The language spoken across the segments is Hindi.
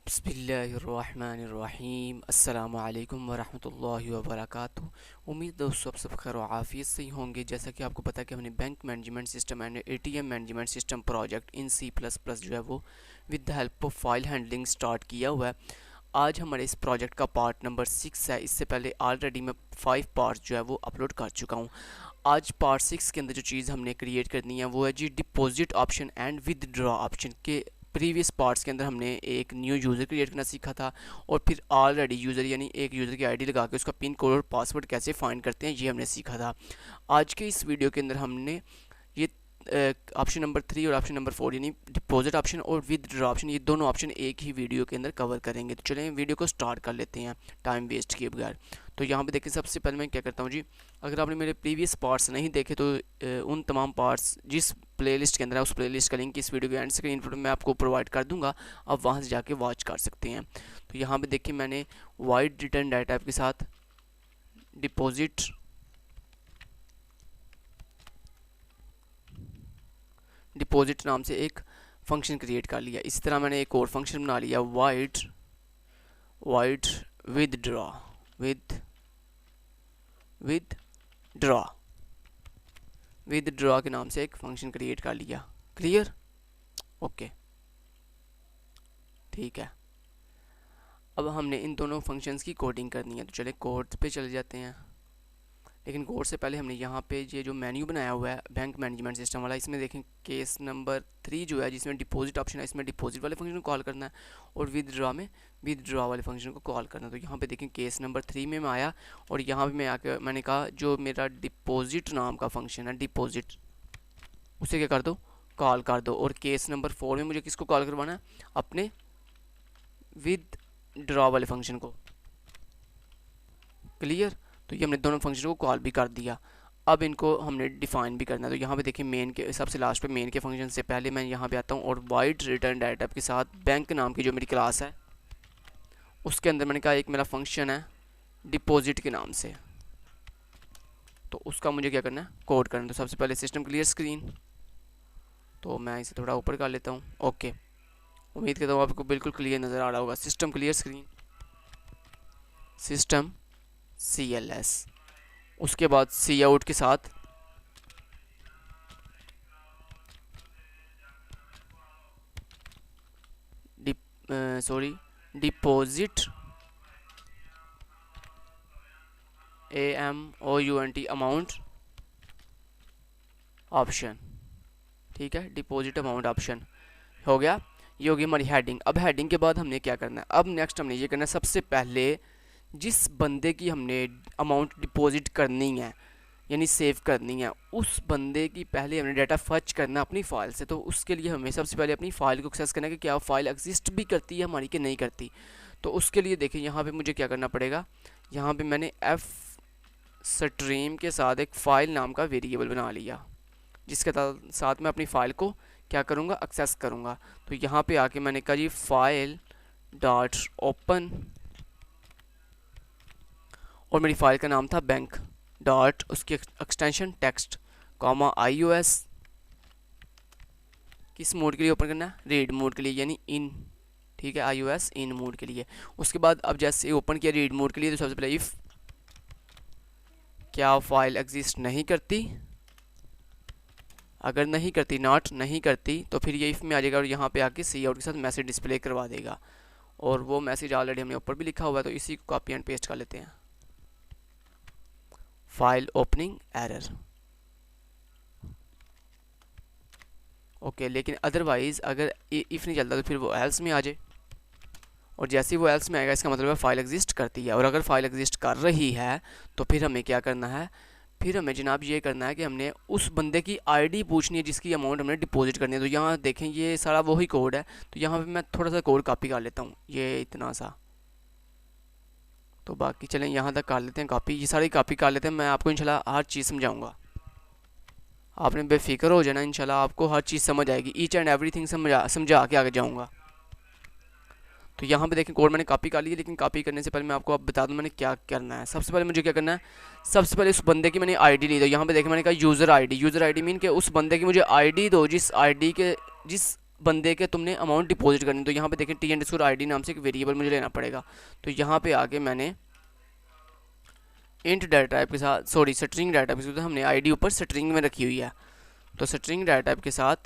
बिस्मिल्लाहिर्रहमानिर्रहीम अस्सलामुअलैकुम वरहमतुल्लाहि वबरकातुहू। उम्मीद दोस्तों आप सब खैर व आफियत से ही होंगे। जैसा कि आपको पता है कि हमने bank management system and ATM management system project in C++ जो है वो with the help of file handling start किया हुआ है। आज हमारे इस प्रोजेक्ट का पार्ट नंबर 6 है। इससे पहले ऑलरेडी मैं 5 पार्ट जो है वो अपलोड कर चुका हूँ। आज पार्ट 6 के अंदर जो चीज़ हमने क्रिएट करनी है वो है जी deposit option and withdraw option के। प्रीवियस पार्ट्स के अंदर हमने एक न्यू यूज़र क्रिएट करना सीखा था और फिर ऑलरेडी यूज़र यानी एक यूज़र की आईडी लगा के उसका पिन कोड और पासवर्ड कैसे फाइंड करते हैं ये हमने सीखा था। आज के इस वीडियो के अंदर हमने ये ऑप्शन नंबर 3 और ऑप्शन नंबर 4 यानी डिपॉजिट ऑप्शन और विदड्रॉ ऑप्शन ये दोनों ऑप्शन एक ही वीडियो के अंदर कवर करेंगे। तो चलें वीडियो को स्टार्ट कर लेते हैं टाइम वेस्ट किए बगैर। तो यहाँ पे देखिए सबसे पहले मैं क्या करता हूँ जी, अगर आपने मेरे प्रीवियस पार्ट्स नहीं देखे तो उन तमाम पार्ट्स जिस प्लेलिस्ट के अंदर है उस प्लेलिस्ट का लिंक इस वीडियो के एंड स्क्रीन पर मैं आपको प्रोवाइड कर दूंगा, आप वहाँ से जाके वॉच कर सकते हैं। तो यहाँ पे देखिए मैंने वाइड रिटर्न डाटा टाइप के साथ डिपॉजिट नाम से एक फंक्शन क्रिएट कर लिया। इसी तरह मैंने एक और फंक्शन बना लिया वाइड विदड्रॉ के नाम से एक फंक्शन क्रिएट कर लिया। क्लियर? ओके, ठीक है। अब हमने इन दोनों फंक्शंस की कोडिंग करनी है। तो चले कोड पे चले जाते हैं, लेकिन कोड से पहले हमने यहाँ पे ये जो मेन्यू बनाया हुआ है बैंक मैनेजमेंट सिस्टम वाला, इसमें देखें केस नंबर 3 जो है जिसमें डिपॉजिट ऑप्शन है, इसमें डिपॉजिट वाले फंक्शन को कॉल करना है और विदड्रॉ में विदड्रॉ वाले फंक्शन को कॉल करना है। तो यहाँ पे देखें केस नंबर 3 में मैं आया और यहाँ पे मैं आके मैंने कहा जो मेरा डिपॉजिट नाम का फंक्शन है डिपॉजिट उसे क्या कर दो, कॉल कर दो। और केस नंबर 4 में मुझे किसको कॉल करवाना है, अपने विदड्रॉ वाले फंक्शन को। क्लियर? तो ये हमने दोनों फंक्शन को कॉल भी कर दिया। अब इनको हमने डिफाइन भी करना है। तो यहाँ पे देखिए मेन के सबसे लास्ट पे मेन के फंक्शन से पहले मैं यहाँ पे आता हूँ और वाइड रिटर्न डाटा के साथ बैंक नाम की जो मेरी क्लास है उसके अंदर मैंने कहा एक मेरा फंक्शन है डिपॉजिट के नाम से, तो उसका मुझे क्या करना है, कोड करना है। तो सबसे पहले सिस्टम क्लियर स्क्रीन, तो मैं इसे थोड़ा ऊपर कर लेता हूँ। ओके, उम्मीद करता हूँ आपको बिल्कुल क्लियर नज़र आ रहा होगा। System clear screen, system CLS, उसके बाद सी आउट के साथ डिपॉजिट AMOUNT अमाउंट ऑप्शन। ठीक है, डिपॉजिट अमाउंट ऑप्शन हो गया। ये होगी हमारी हेडिंग। अब हेडिंग के बाद हमने क्या करना है, अब नेक्स्ट हमने ये करना है, सबसे पहले जिस बंदे की हमने अमाउंट डिपॉजिट करनी है यानी सेव करनी है उस बंदे की पहले हमने डाटा फर्च करना अपनी फ़ाइल से। तो उसके लिए हमें सबसे पहले अपनी फ़ाइल को एक्सेस करना है कि क्या फ़ाइल एग्जिस्ट भी करती है हमारी कि नहीं करती। तो उसके लिए देखिए यहाँ पे मुझे क्या करना पड़ेगा, यहाँ पे मैंने f स्ट्रीम के साथ एक फ़ाइल नाम का वेरिएबल बना लिया जिसके साथ मैं अपनी फ़ाइल को क्या करूँगा, एक्सेस करूँगा। तो यहाँ पे आके मैंने कहा जी फाइल डॉट ओपन और मेरी फ़ाइल का नाम था बैंक डॉट उसकी एक्सटेंशन टेक्स्ट कॉमा iOS किस मोड के लिए ओपन करना है, रीड मोड के लिए यानी इन। ठीक है, iOS इन मोड के लिए। उसके बाद अब जैसे ओपन किया रीड मोड के लिए तो सबसे पहले इफ़ क्या फाइल एग्जिस्ट नहीं करती, अगर नहीं करती नॉट नहीं करती तो फिर ये इफ़ में आ जाएगा और यहाँ पे आके सी आउट के साथ मैसेज डिस्प्ले करवा देगा। और वो मैसेज ऑलरेडी हमने ऊपर भी लिखा हुआ है तो इसी को कॉपी एंड पेस्ट कर लेते हैं, फाइल ओपनिंग एरर। ओके, लेकिन अदरवाइज़ अगर इफ़ नहीं चलता तो फिर वो एल्स में आ जाए और जैसे ही वो एल्स में आएगा इसका मतलब है फ़ाइल एग्जिस्ट करती है। और अगर फ़ाइल एग्जिस्ट कर रही है तो फिर हमें क्या करना है, फिर हमें जनाब ये करना है कि हमने उस बंदे की आईडी पूछनी है जिसकी अमाउंट हमने डिपॉजिट करनी है। तो यहाँ देखें ये सारा वही कोड है, तो यहाँ पे मैं थोड़ा सा कोड कॉपी कर लेता हूँ, ये इतना सा। तो बाकी चलें यहाँ तक कर लेते हैं कॉपी, ये सारी कॉपी कर लेते हैं। मैं आपको इंशाल्लाह हर चीज़ समझाऊंगा, आपने बेफिक्र हो जाना, इंशाल्लाह आपको हर चीज़ समझ आएगी, ईच एंड एवरीथिंग समझा के आगे जाऊँगा। तो यहाँ पे देखें कोड मैंने कॉपी कर लिया, लेकिन कॉपी करने से पहले मैं आपको अब बता दूँ मैंने क्या करना है। सबसे पहले मुझे क्या करना है, सबसे पहले उस बंदे की मैंने आईडी ली। तो यहाँ पे देखें मैंने कहा यूज़र आईडी मीन के उस बंदे की मुझे आईडी दो जिस बंदे के तुमने अमाउंट डिपॉजिट करनी, तो यहाँ पे देखें t_id नाम से एक वेरिएबल मुझे लेना पड़ेगा। तो यहाँ पे आके मैंने इंट डाटा टाइप के साथ, सॉरी स्ट्रिंग डाटा टाइप के साथ, हमने आईडी ऊपर स्ट्रिंग में रखी हुई है, तो स्ट्रिंग डाटा टाइप के साथ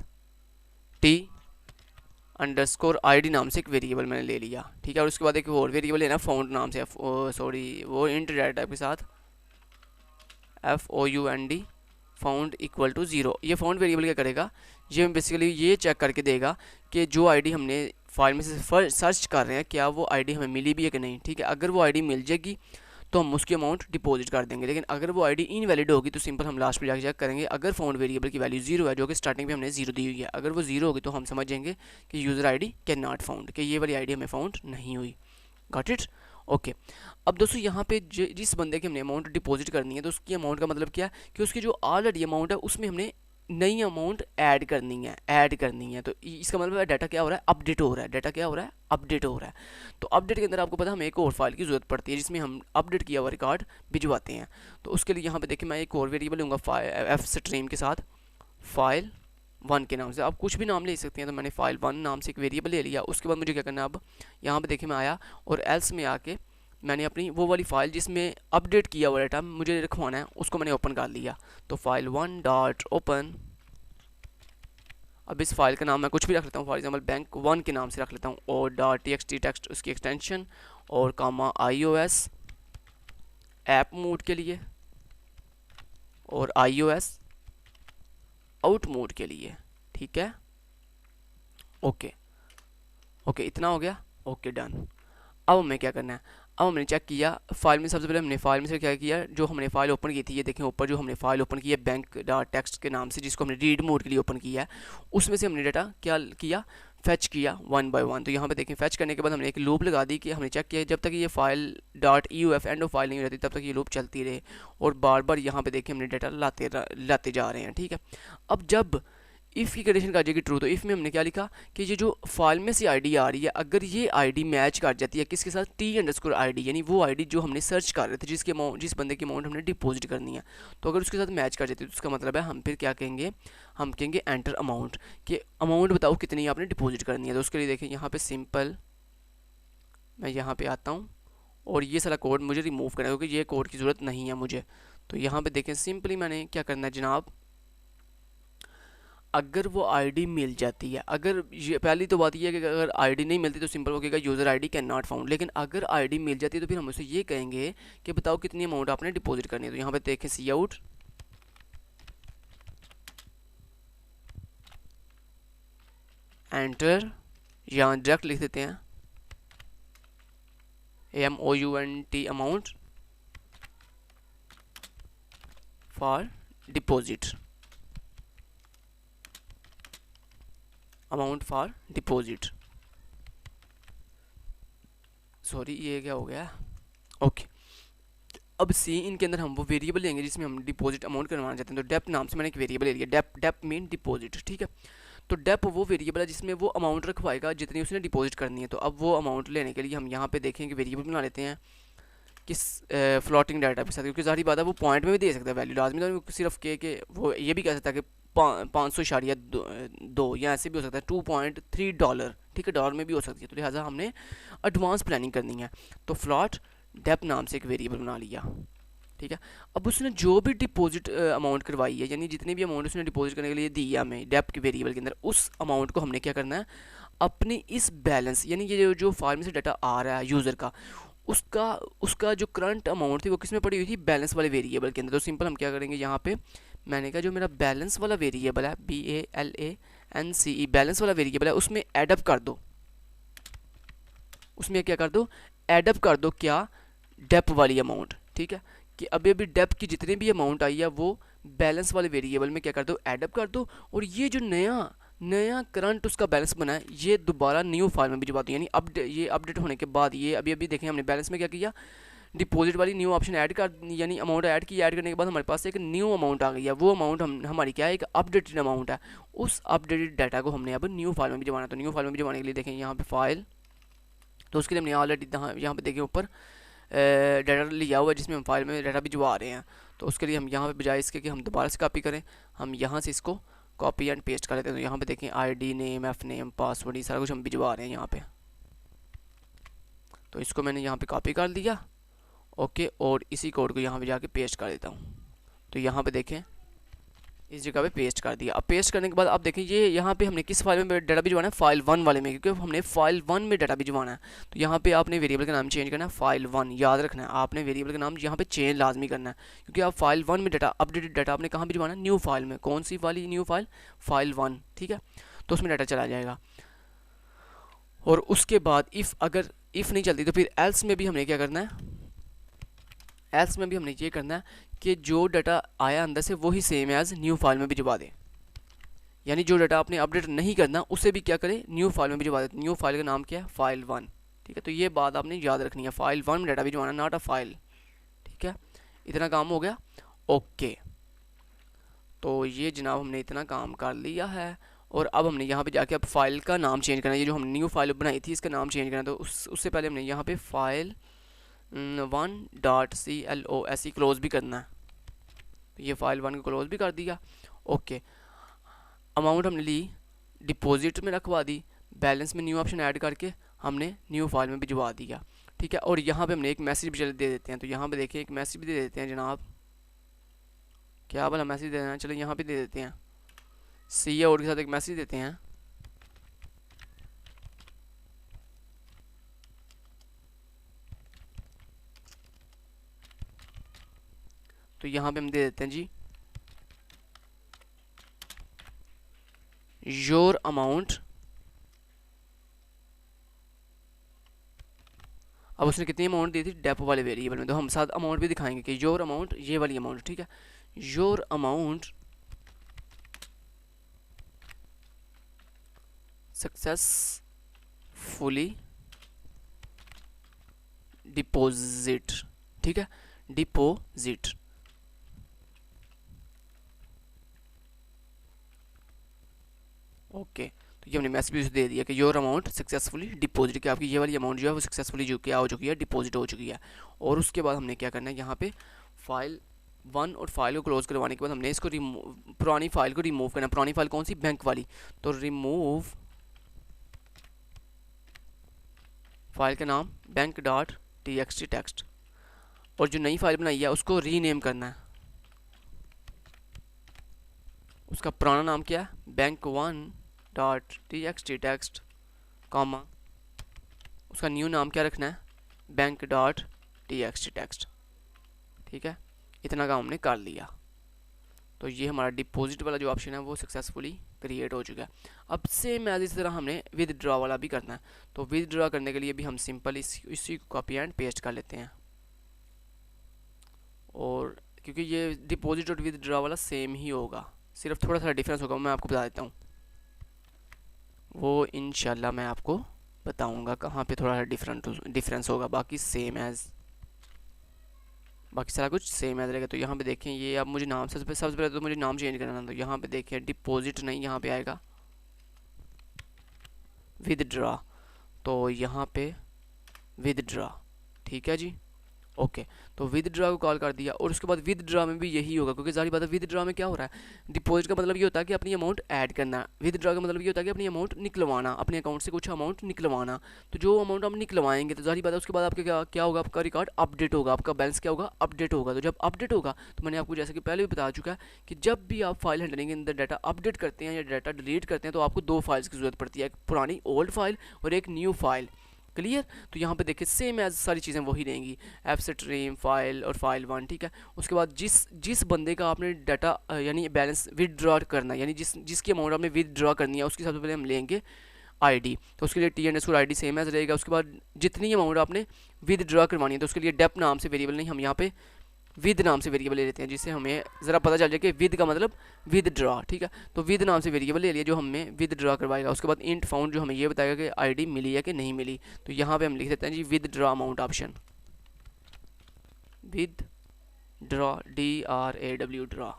t_id नाम से एक वेरिएबल मैंने ले लिया, ठीक है। और उसके बाद एक और वेरिएबल लेना फाउंड नाम से, सॉरी वो इंट डाटा टाइप के साथ found फाउंड इक्वल टू 0। ये फाउंड वेरिएबल क्या करेगा, ये बेसिकली ये चेक करके देगा कि जो आईडी हमने फाइल में से सर्च कर रहे हैं क्या वो आईडी हमें मिली भी है कि नहीं, ठीक है। अगर वो आईडी मिल जाएगी तो हम उसकी अमाउंट डिपॉजिट कर देंगे, लेकिन अगर वो आईडी इनवैलिड होगी तो सिंपल हम लास्ट में जाकर चेक करेंगे। अगर फाउंड वेरिएबल की वैल्यू 0 है, जो कि स्टार्टिंग में हमने 0 दी हुई है, अगर वो 0 होगी तो हम समझेंगे कि user ID can not found, कि ये वाली आईडी हमें फाउंड नहीं हुई। Got it, okay. अब दोस्तों यहाँ पे जिस बंदे की हमने अमाउंट डिपॉजिट करनी है, तो उसकी अमाउंट का मतलब क्या है कि उसकी जो ऑलरेडी अमाउंट है उसमें हमने नई अमाउंट ऐड करनी है। तो इसका मतलब है डाटा क्या हो रहा है, अपडेट हो रहा है, डाटा क्या हो रहा है, अपडेट हो रहा है। तो अपडेट के अंदर आपको पता है हमें एक और फाइल की ज़रूरत पड़ती है जिसमें हम अपडेट किया हुआ रिकॉर्ड भिजवाते हैं। तो उसके लिए यहाँ पे देखिए मैं एक और वेरिएबल लूँगा f स्ट्रीम के साथ फाइल 1 के नाम से, आप कुछ भी नाम ले सकते हैं। तो मैंने फाइल 1 नाम से एक वेरिएबल ले लिया। उसके बाद मुझे क्या करना है, अब यहाँ पे देखिए मैं आया और एल्स में आके मैंने अपनी वो वाली फ़ाइल जिसमें अपडेट किया हुआ डाटा मुझे रखवाना है उसको मैंने ओपन कर लिया। तो फाइल 1 डॉट ओपन, अब इस फाइल का नाम मैं कुछ भी रख लेता हूँ, फॉर एग्जांपल बैंक 1 के नाम से रख लेता हूँ, और डॉट txt टेक्स्ट उसकी एक्सटेंशन, और कामा iOS ऐप मोड के लिए, और iOS आउट मोड के लिए, ठीक है। ओके ओके, इतना हो गया, ओके डन। अब हमें क्या करना है, अब हमने चेक किया फाइल में, सबसे पहले हमने फाइल में से क्या किया, जो हमने फाइल ओपन की थी, ये देखें ऊपर जो हमने फाइल ओपन की है बैंक डॉट टेक्स्ट के नाम से, जिसको हमने रीड मोड के लिए ओपन किया है, उसमें से हमने डाटा क्या किया, फैच किया 1 बाय 1। तो यहाँ पे देखें फैच करने के बाद हमने एक लूप लगा दी कि हमने चेक किया जब तक ये file dot EUF end of file नहीं रहती तब तक ये लूप चलती रहे, और बार बार यहाँ पे देखें हमने डाटा लाते जा रहे हैं, ठीक है। अब जब इफ़ की कंडीशन आ जाएगी ट्रू, तो इफ़ में हमने क्या लिखा कि ये जो फाइल में से आईडी आ रही है, अगर ये आईडी मैच कर जाती है किसके साथ, t_id, यानी वो आईडी जो हमने सर्च कर रहे थे, जिस बंदे की अमाउंट हमने डिपॉजिट करनी है, तो अगर उसके साथ मैच कर जाती है तो उसका मतलब है हम फिर क्या कहेंगे, हम कहेंगे एंटर अमाउंट, कि अमाउंट बताओ कितनी आपने डिपॉजिट करनी है। तो उसके लिए देखें यहाँ पे सिंपल मैं यहाँ पे आता हूँ और ये सारा कोड मुझे रिमूव करना है क्योंकि ये कोड की ज़रूरत नहीं है मुझे। तो यहाँ पे देखें सिंपली मैंने क्या करना है जनाब, अगर वो आईडी मिल जाती है, अगर ये पहली तो बात ये है कि अगर आईडी नहीं मिलती तो सिंपल हो गया user ID can not found, लेकिन अगर आईडी मिल जाती है तो फिर हम उसे ये कहेंगे कि बताओ कितनी अमाउंट आपने डिपॉजिट करनी है। तो यहाँ पे देखें सी आउट एंटर, यहाँ डायरेक्ट लिख देते हैं AMOUNT amount for deposit, amount for deposit, sorry ये क्या हो गया, ओके। अब सी इनके अंदर हम वो वेरिएबल लेंगे जिसमें हम डिपॉजिट अमाउंट करवाना चाहते हैं। तो डेप नाम से मैंने एक वेरिएबल ले लिया, डेप मीन डिपॉजिट, ठीक है। तो डेप वो वेरिएबल है जिसमें वो अमाउंट रखवाएगा जितनी उसने डिपॉजिट करनी है। तो अब वो अमाउंट लेने के लिए हम यहाँ पे देखेंगे वेरिएबल बना लेते हैं किस फ्लोटिंग डाटा के साथ, क्योंकि सारी बात है वो पॉइंट में भी दे सकता है वैल्यू, लाजमी तो सिर्फ के वो ये भी कह सकता है कि 500.2 या ऐसे भी हो सकता है $2.3, ठीक है, डॉलर में भी हो सकती है। तो लिहाजा हमने एडवांस प्लानिंग करनी है, तो फ्लॉट डेप नाम से एक वेरिएबल बना लिया, ठीक है। अब उसने जो भी डिपॉजिट अमाउंट करवाई है, यानी जितनी भी अमाउंट उसने डिपॉजिट करने के लिए दी है हमें डेप के वेरिएबल के अंदर, उस अमाउंट को हमने क्या करना है, अपनी इस बैलेंस, यानी ये जो फाइल में से डाटा आ रहा है यूज़र का, उसका जो करंट अमाउंट थी वो किस में पड़ी हुई थी, बैलेंस वाले वेरिएबल के अंदर। तो सिंपल हम क्या करेंगे, यहाँ पे मैंने कहा जो मेरा बैलेंस वाला वेरिएबल है BALANCE बैलेंस वाला वेरिएबल है, उसमें एडअप कर दो, उसमें क्या कर दो, एडअप कर दो क्या, डेप वाली अमाउंट, ठीक है। कि अभी डेप की जितनी भी अमाउंट आई है वो बैलेंस वाले वेरिएबल में क्या कर दो, एडअप कर दो, और ये जो नया करंट उसका बैलेंस बना है ये दोबारा न्यू फाइल में भिजवा दो। यानी ये अपडेट होने के बाद ये अभी देखें हमने बैलेंस में क्या किया, डिपॉजिट वाली न्यू ऑप्शन ऐड कर, यानी अमाउंट ऐड की, ऐड करने के बाद हमारे पास एक न्यू अमाउंट आ गई है। वो अमाउंट हमारी क्या है, एक अपडेटेड अमाउंट है। उस अपडेटेड डाटा को हमने अब न्यू फाइल में भिजवाना। तो न्यू फाइल में भिजवाने के लिए देखें यहाँ पे फाइल, तो उसके लिए हमने ऑलरेडी यहाँ पे देखें ऊपर डाटा लिया हुआ है जिसमें हम फाइल में डाटा भिजवा रहे हैं। तो उसके लिए हम यहाँ पे बजाय इसके कि हम दोबारा से कॉपी करें, हम यहाँ से इसको कॉपी एंड पेस्ट कर लेते हैं। तो यहाँ पे देखें ID, name, F name, password, ये सारा कुछ हम भिजवा रहे हैं यहाँ पे। तो इसको मैंने यहाँ पे कॉपी कर लिया, ओके, और इसी कोड को यहाँ पे जाके पेस्ट कर देता हूँ। तो यहाँ पे देखें इस जगह पे पेस्ट कर दिया। अब पेस्ट करने के बाद आप देखें ये यहाँ पे हमने किस फाइल में डाटा भिजवाना है, फाइल 1 वाले में, क्योंकि हमने फाइल 1 में डाटा भिजवाना है। तो यहाँ पे आपने वेरिएबल का नाम चेंज करना है, फाइल 1 याद रखना है, आपने वेरिएबल का नाम यहाँ पे चेंज लाजमी करना है, क्योंकि आप फाइल 1 में डाटा, अपडेटेड डाटा आपने कहाँ भिजवाना है, न्यू फाइल में। कौन सी वाली न्यू फाइल, फाइल 1, ठीक है। तो उसमें डाटा चला जाएगा। और उसके बाद अगर इफ़ नहीं चलती तो फिर एल्स में भी हमने क्या करना है, एल्स में भी हमने ये करना है कि जो डाटा आया अंदर से वही सेम एज न्यू फाइल में भिजवा दें। यानी जो डाटा आपने अपडेट नहीं करना उसे भी क्या करें, न्यू फाइल में भिजवा दें। न्यू फाइल का नाम क्या है, फाइल 1, ठीक है। तो ये बात आपने याद रखनी है, फाइल 1 में डाटा भिजवाना, नॉट अ फाइल, ठीक है। इतना काम हो गया, ओके। तो ये जनाब हमने इतना काम कर लिया है। और अब हमने यहाँ पे जाके अब फाइल का नाम चेंज करना है। ये जो हमने न्यू फाइल बनाई थी इसका नाम चेंज करना। तो उससे पहले हमने यहाँ पे फाइल 1.clos क्लोज भी करना है। तो ये फाइल 1 को क्लोज भी कर दिया, ओके। अमाउंट हमने ली, डिपॉजिट में रखवा दी, बैलेंस में न्यू ऑप्शन ऐड करके हमने न्यू फाइल में भिजवा दिया, ठीक है। और यहाँ पे हमने एक मैसेज भी दे देते हैं। तो यहाँ पे देखिए एक मैसेज भी दे देते हैं जनाब, क्या वाला मैसेज देना है, चलो यहाँ पे दे देते हैं, सी आउट के साथ एक मैसेज देते हैं। तो यहाँ पे हम दे देते हैं जी योर अमाउंट। अब उसने कितनी अमाउंट दी थी डेपो वाले वेरिएबल में, तो हम साथ अमाउंट भी दिखाएंगे कि योर अमाउंट, ये वाली अमाउंट, ठीक है। योर अमाउंट सक्सेसफुली डिपॉजिट, ठीक है, डिपॉजिट। ओके, तो ये हमने मैसेज दे दिया कि योर अमाउंट सक्सेसफुली डिपॉजिट, कि आपकी ये वाली अमाउंट जो है वो सक्सेसफुली जो क्या हो चुकी है, डिपॉजिट हो चुकी है। और उसके बाद हमने क्या करना है, यहाँ पे फाइल 1 और फाइल को क्लोज करवाने के बाद हमने इसको पुरानी फाइल को रिमूव करना है। पुरानी फाइल कौन सी, बैंक वाली। तो रिमूव फाइल का नाम बैंक.txt टेक्स्ट, और जो नई फाइल बनाई है उसको रीनेम करना है। उसका पुराना नाम क्या है, बैंक1.txt टेक्स्ट, कॉमा, उसका न्यू नाम क्या रखना है, बैंक.txt टेक्स्ट, ठीक है। इतना काम हमने कर लिया। तो ये हमारा डिपॉजिट वाला जो ऑप्शन है वो सक्सेसफुली क्रिएट हो चुका है। अब सेम एज इस तरह हमने विदड्रॉ वाला भी करना है। तो विदड्रॉ करने के लिए भी हम सिंपल इसी को कॉपी एंड पेस्ट कर लेते हैं। और क्योंकि ये डिपॉजिट और विदड्रॉ वाला सेम ही होगा, सिर्फ थोड़ा सा डिफरेंस होगा, मैं आपको बता देता हूँ। वो इंशाल्लाह मैं आपको बताऊँगा कहाँ पे थोड़ा सा डिफरेंस होगा, बाकी सेम एज, बाकी सारा कुछ सेम एज रहेगा। तो यहाँ पे देखें ये अब मुझे नाम सबसे पहले तो मुझे नाम चेंज करना है। तो यहाँ पे देखें डिपॉजिट नहीं, यहाँ पे आएगा विदड्रॉ। तो यहाँ पे विदड्रॉ, ठीक है जी, ओके। तो विदड्रॉ को कॉल कर दिया। और उसके बाद विदड्रॉ में भी यही होगा, क्योंकि जारी बात है विदड्रॉ में क्या हो रहा है, डिपॉजिट का मतलब ये होता है कि अपनी अमाउंट ऐड करना, विदड्रॉ का मतलब ये होता है कि अपनी अमाउंट निकलवाना, अपने अकाउंट से कुछ अमाउंट निकलवाना। तो जो अमाउंट हम निकलवाएंगे तो जारी बात है उसके बाद आपके क्या होगा, आपका रिकॉर्ड अपडेट होगा, आपका बैलेंस क्या होगा, अपडेट होगा। तो जब अपडेट होगा तो मैंने आपको जैसे कि पहले भी बता चुका है कि जब भी आप फाइल हैंडलिंग के अंदर डाटा अपडेट करते हैं या डाटा डिलीट करते हैं तो आपको 2 फाइल्स की जरूरत पड़ती है, एक पुरानी ओल्ड फाइल और एक न्यू फाइल, क्लियर। तो यहाँ पे देखिए सेम एज सारी चीज़ें वही रहेंगी, एफ स्ट्रीम फाइल और फाइल 1, ठीक है। उसके बाद जिस बंदे का आपने डाटा यानी बैलेंस विदड्रॉ करना है, यानी जिसकी अमाउंट आपने विदड्रॉ करनी है उसकी सबसे पहले हम लेंगे आईडी। तो उसके लिए t_id सेम एज रहेगा। उसके बाद जितनी अमाउंट आपने विदड्रॉ करवानी है तो उसके लिए डेप नाम से वेरिएबल नहीं, हम यहाँ पे विद नाम से वेरिएबल ले लेते हैं, जिससे हमें ज़रा पता चल जाए कि विद का मतलब विदड्रॉ, ठीक है। तो विद नाम से वेरिएबल ले लिया जो हमें विदड्रॉ करवाएगा। उसके बाद इंट फाउंड जो हमें ये बताएगा कि आईडी मिली है कि नहीं मिली। तो यहाँ पे हम लिख देते हैं जी withdraw amount option, withdraw DRAW draw,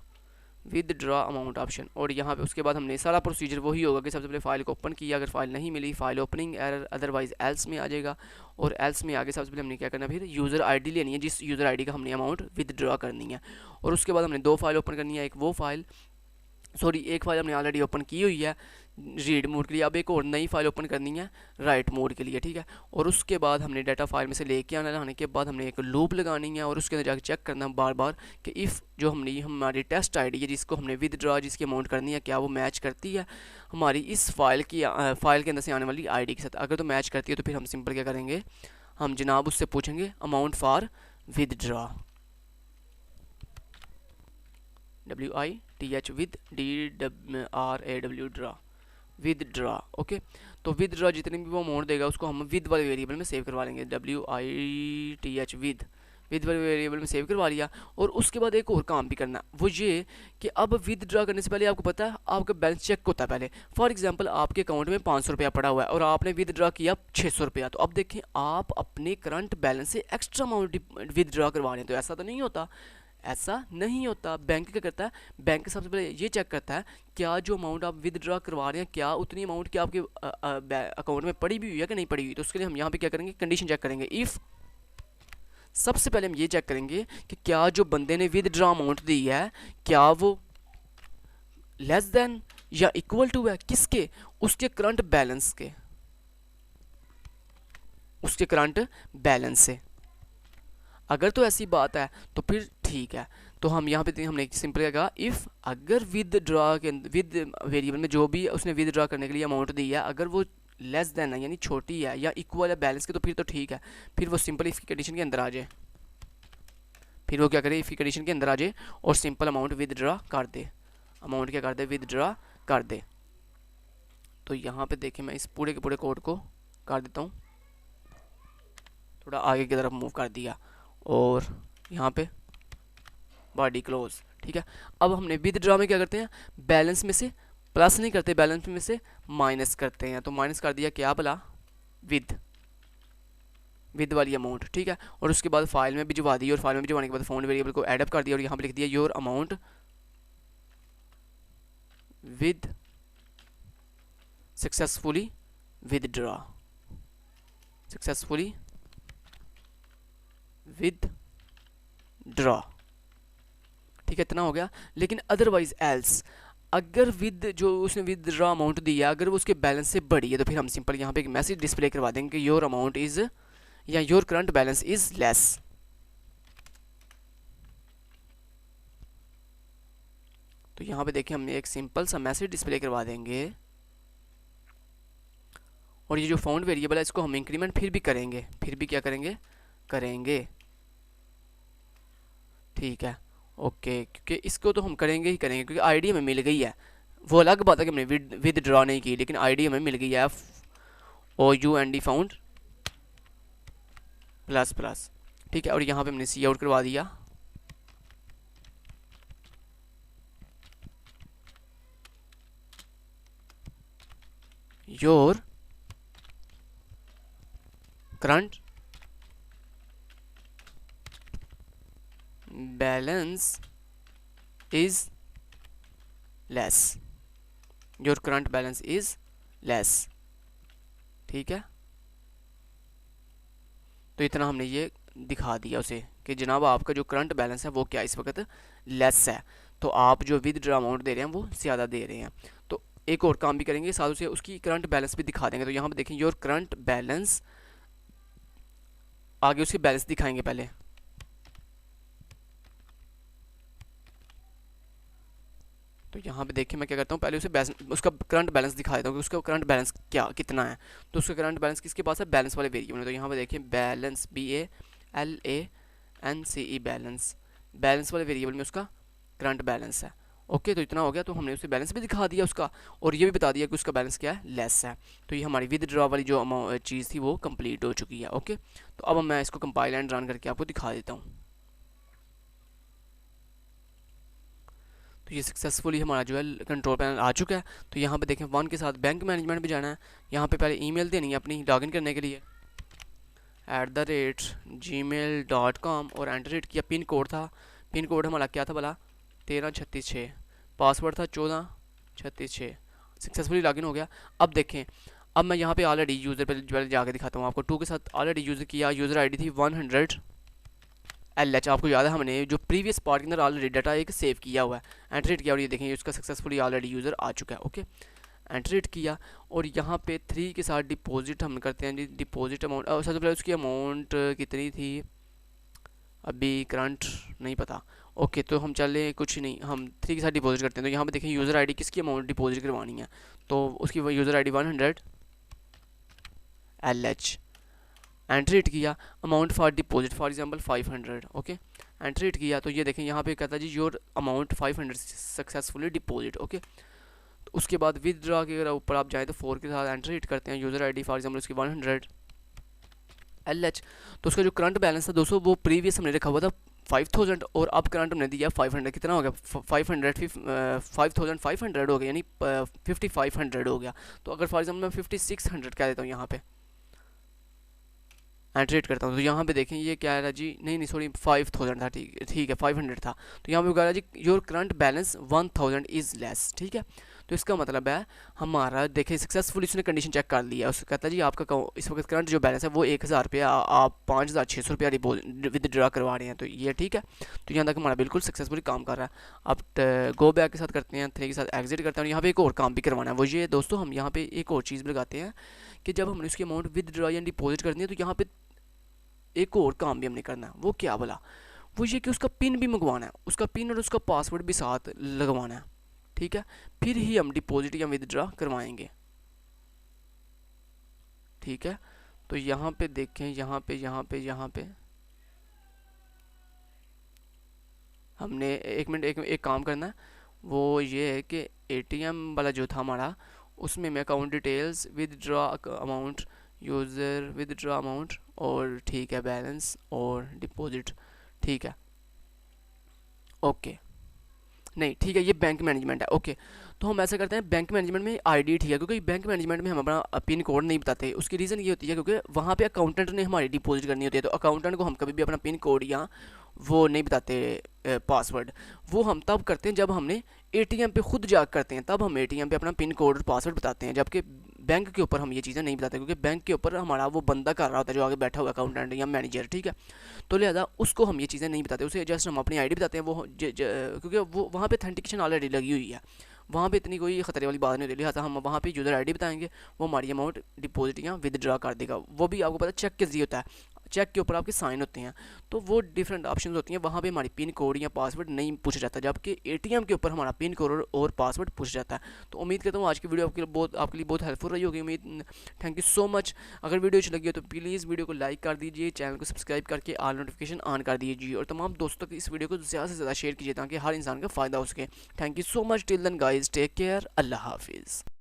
withdraw amount option. और यहाँ पे उसके बाद हमने सारा प्रोसीजर वही होगा कि सबसे पहले फाइल को ओपन किया, अगर फाइल नहीं मिली file opening error, otherwise else में आ जाएगा। और एल्स में आगे सबसे पहले हमने क्या करना, फिर यूज़र आईडी लेनी है जिस यूज़र आईडी का हमने अमाउंट विदड्रॉ करनी है। और उसके बाद हमने 2 फाइल ओपन करनी है, एक वो फाइल सॉरी एक फ़ाइल हमने ऑलरेडी ओपन की हुई है रीड मोड के लिए, अब एक और नई फाइल ओपन करनी है राइट मोड के लिए, ठीक है। और उसके बाद हमने डाटा फाइल में से लेके आने के बाद हमने एक लूप लगानी है और उसके अंदर जाकर चेक करना है बार बार कि इफ़ जो हमने हमारी टेस्ट आईडी है जिसको हमने विदड्रॉ जिसकी अमाउंट करनी है क्या वो मैच करती है हमारी इस फाइल के अंदर से आने वाली आईडी के साथ। अगर तो मैच करती है तो फिर हम सिंपल क्या करेंगे, हम जनाब उससे पूछेंगे amount for withdraw, WITH with DRAW draw, withdraw. Okay, तो विदड्रॉ जितने भी वो अमाउंट देगा उसको हम विद वाले वेरिएबल में सेव करवा लेंगे, WITH विद वाले वेरिएबल में सेव करवा लिया। और उसके बाद एक और काम भी करना, वो ये कि अब विदड्रॉ करने से पहले आपको पता है आपका बैलेंस चेक होता है पहले। फॉर एग्जांपल आपके अकाउंट में 500 रुपया पड़ा हुआ है और आपने विदड्रॉ किया 600 रुपया, तो अब देखें आप अपने करंट बैलेंस से एक्स्ट्रा अमाउंट विदड्रॉ करवा रहे हैं, तो ऐसा तो नहीं होता, ऐसा नहीं होता। बैंक क्या करता है, बैंक सबसे पहले ये चेक करता है क्या जो अमाउंट आप विदड्रॉ करवा रहे हैं क्या उतनी अमाउंट क्या आपके अकाउंट में पड़ी भी हुई है कि नहीं पड़ी हुई। तो उसके लिए हम यहाँ पे क्या करेंगे, कंडीशन चेक करेंगे। इफ़ सबसे पहले हम ये चेक करेंगे कि क्या जो बंदे ने विदड्रॉ अमाउंट दी है क्या वो लेस देन या इक्वल टू है किसके, उसके करंट बैलेंस के, उसके करंट बैलेंस से। अगर तो ऐसी बात है तो फिर ठीक है, तो हम यहाँ पे हमने सिंपल क्या कहा, इफ़ अगर विदड्रॉ के विद वेरिएबल में जो भी उसने विदड्रॉ करने के लिए अमाउंट दी है अगर वो लेस देन है यानी छोटी है या इक्वल है बैलेंस के, तो फिर तो ठीक है, फिर वो सिंपल इफ़ की कंडीशन के अंदर आ जाए, फिर वो क्या करे इफ़ की कंडीशन के अंदर आ जाए और सिंपल अमाउंट विदड्रॉ कर दे, अमाउंट क्या कर दे, विदड्रॉ कर दे। तो यहाँ पे देखिए मैं इस पूरे के पूरे कोड को कर देता हूँ, थोड़ा आगे की तरफ मूव कर दिया और यहाँ पे बॉडी क्लोज, ठीक है। अब हमने विदड्रॉ में क्या करते हैं, बैलेंस में से प्लस नहीं करते, बैलेंस में से माइनस करते हैं, तो माइनस कर दिया क्या भला, विद वाली अमाउंट, ठीक है। और उसके बाद फाइल में भिजवा दी और फाइल में भिजवाने के बाद फाउंड वेरिएबल को एडअप कर दिया और यहाँ पे लिख दिया your amount with successfully withdraw, successfully withdraw, ठीक है, इतना हो गया। लेकिन अदरवाइज एल्स अगर विद जो उसने विदड्रॉ अमाउंट दिया अगर वो उसके बैलेंस से बड़ी है तो फिर हम सिंपल यहाँ पे एक मैसेज डिस्प्ले करवा देंगे कि योर अमाउंट इज या your current balance is less. तो यहाँ पे देखिए हम एक सिंपल सा मैसेज डिस्प्ले करवा देंगे और ये जो फाउंड वेरिएबल है इसको हम इंक्रीमेंट फिर भी करेंगे, फिर भी क्या करेंगे, करेंगे, ठीक है, ओके। क्योंकि इसको तो हम करेंगे ही करेंगे क्योंकि आईडी हमें मिल गई है, वो अलग बात है कि हमने विदड्रॉ नहीं की लेकिन आईडी हमें मिल गई है, FOUND फाउंड प्लस प्लस, ठीक है। और यहाँ पे हमने सी आउट करवा दिया, your current balance is less, your current balance is less, ठीक है। तो इतना हमने ये दिखा दिया उसे कि जनाब आपका जो करंट बैलेंस है वो क्या इस वक्त लेस है, तो आप जो विदड्रॉ अमाउंट दे रहे हैं वो ज़्यादा दे रहे हैं। तो एक और काम भी करेंगे साथ उसे उसकी करंट बैलेंस भी दिखा देंगे। तो यहाँ पे देखें योर करंट बैलेंस, आगे उसके बैलेंस दिखाएंगे पहले, तो यहाँ पे देखिए मैं क्या करता हूँ पहले उसे उसका करंट बैलेंस दिखा देता हूँ कि उसका करंट बैलेंस क्या कितना है। तो उसका करंट बैलेंस किसके पास है, बैलेंस वाले वेरिएबल में। तो यहाँ पे देखिए बैलेंस BALANCE बैलेंस, बैलेंस वाले वेरिएबल में उसका करंट बैलेंस है, ओके। तो इतना हो गया, तो हमने उसे बैलेंस भी दिखा दिया उसका और ये भी बता दिया कि उसका बैलेंस क्या है, लेस है। तो ये हमारी विदड्रॉ वाली जो चीज़ थी वो कंप्लीट हो चुकी है, ओके। तो अब मैं इसको कंपाइल एंड रन करके आपको दिखा देता हूँ। तो ये सक्सेसफुली हमारा जो है कंट्रोल पैनल आ चुका है। तो यहाँ पे देखें 1 के साथ बैंक मैनेजमेंट भी जाना है, यहाँ पे पहले ईमेल देनी है अपनी लॉगिन करने के लिए @gmail.com और एंटर किया, पिन कोड था, पिन कोड हमारा क्या था भला 13366, पासवर्ड था 14366, सक्सेसफुली लॉगिन हो गया। अब देखें अब मैं यहाँ पे ऑलरेडी यूज़र पर जाके दिखाता हूँ आपको, 2 के साथ ऑलरेडी यूज़र किया, यूज़र ID थी 100 LH आपको याद है हमने जो प्रीवियस पार्ट के अंदर ऑलरेडी डाटा एक सेव किया हुआ है, एंटर हिट किया और ये देखें उसका सक्सेसफुली ऑलरेडी यूज़र आ चुका है। ओके, एंटर हिट किया और यहाँ पे 3 के साथ डिपॉजिट हम करते हैं जी। डिपॉजिट अमाउंट सबसे पहले उसकी अमाउंट कितनी थी अभी करंट नहीं पता। ओके तो हम चले कुछ नहीं, हम 3 के साथ डिपॉजिट करते हैं। तो यहाँ पे देखें यूज़र आईडी किसकी अमाउंट डिपॉजिट करवानी है, तो उसकी user ID 100 LH। Enter hit किया, amount for deposit for example 500। Okay, enter hit किया तो ये देखें यहाँ पे कहता है जी your amount 500 successfully deposit. Okay, तो उसके बाद विदड्रॉ के अगर ऊपर आप जाएँ तो 4 के साथ एंटर हिट करते हैं, यूज़र आईडी फॉर एग्जांपल उसकी 100 LH। तो उसका जो करंट बैलेंस था दोस्तों वो प्रीवियस हमने रखा हुआ था 5000 और अब करंट हमने दिया 500। कितना हो गया 5500 हो गया, यानी 5500 हो गया। तो अगर फॉर एग्जाम्पल मैं 5600 कह देता हूँ यहाँ पे, एंटर हिट करता हूँ तो यहाँ पे देखें ये क्या है जी, नहीं सॉरी 5000 था, ठीक है 500 था। तो यहाँ पे कह रहा है जी your current balance 1000 is less. ठीक है, तो इसका मतलब है हमारा देखें सक्सेसफुली उसने कंडीशन चेक कर लिया। उसने कहता है जी आपका इस वक्त करंट जो बैलेंस है वो 1000 रुपया, आप 5600 रुपया विदड्रॉ करवा रहे हैं, तो ये ठीक है। तो यहाँ तक हमारा बिल्कुल सक्सेसफुली काम कर रहा है। अब गो बैक के साथ करते हैं, 3 के साथ एग्जिट करते हैं और यहाँ पे एक और काम भी करवाना है। वो ये दोस्तों हम यहाँ पे एक और चीज़ लगाते हैं कि जब हमने उसकी अमाउंट विदड्रॉ या डिपॉजिट करनी है तो यहाँ पे एक और काम भी हमने करना है। वो क्या बोला, वो ये कि उसका पिन भी मंगवाना है, उसका पिन और उसका पासवर्ड भी साथ लगवाना है। ठीक है, फिर ही हम डिपॉजिट या विदड्रॉ करवाएंगे। ठीक है, तो यहाँ पे देखें, यहाँ पे हमने एक मिनट एक काम करना है। वो ये है कि ATM वाला जो था हमारा उसमें मैं account details withdraw amount user withdraw amount और ठीक है बैलेंस और डिपॉजिट। ठीक है, ओके नहीं ठीक है ये बैंक मैनेजमेंट है। ओके, तो हम ऐसा करते हैं बैंक मैनेजमेंट में आईडी ठीक है, क्योंकि बैंक मैनेजमेंट में हम अपना पिन कोड नहीं बताते। उसकी रीज़न ये होती है क्योंकि वहाँ पे अकाउंटेंट ने हमारी डिपॉजिट करनी होती है, तो अकाउंटेंट को हम कभी भी अपना पिन कोड या वो नहीं बताते पासवर्ड। वो हम तब करते हैं जब हमने ATM पे खुद जा करते हैं, तब हम ATM पे अपना पिन कोड और पासवर्ड बताते हैं। जबकि बैंक के ऊपर हम ये चीज़ें नहीं बताते क्योंकि बैंक के ऊपर हमारा वो बंदा कर रहा होता है जो आगे बैठा हुआ अकाउंटेंट या मैनेजर। ठीक है, तो लिहाजा उसको हम ये चीज़ें नहीं बताते, उसे जस्ट हम अपनी आईडी बताते हैं। वो क्योंकि वो वहाँ पे ऑथेंटिकेशन ऑलरेडी लगी हुई है, वहाँ पे इतनी कोई खतरे वाली बात नहीं होती। लिहाजा हम वहाँ पे यूज़र आईडी बताएंगे, वो हमारी अमाउंट डिपॉजिट या विदड्रॉ कर देगा। वो भी आपको पता है चेक के जरिए होता है, चेक के ऊपर आपके साइन होते हैं, तो वो डिफरेंट ऑप्शंस होती हैं। वहाँ पे हमारी पिन कोड या पासवर्ड नहीं पूछा जाता, जबकि ATM के ऊपर हमारा पिन कोड और पासवर्ड पूछा जाता है। तो उम्मीद करता हूँ आज की वीडियो आपके लिए बहुत हेल्पफुल रही होगी। उम्मीद, थैंक यू सो मच। अगर वीडियो अच्छी लगी हो तो प्लीज़ वीडियो को लाइक कर दीजिए, चैनल को सब्सक्राइब करके ऑल नोटिफिकेशन ऑन कर दीजिए और तमाम दोस्तों तक इस वीडियो को ज़्यादा से ज़्यादा शेयर कीजिए ताकि हर इंसान का फ़ायदा हो सके। Thank you so much. Till then guys, take care, अल्लाह हाफिज़।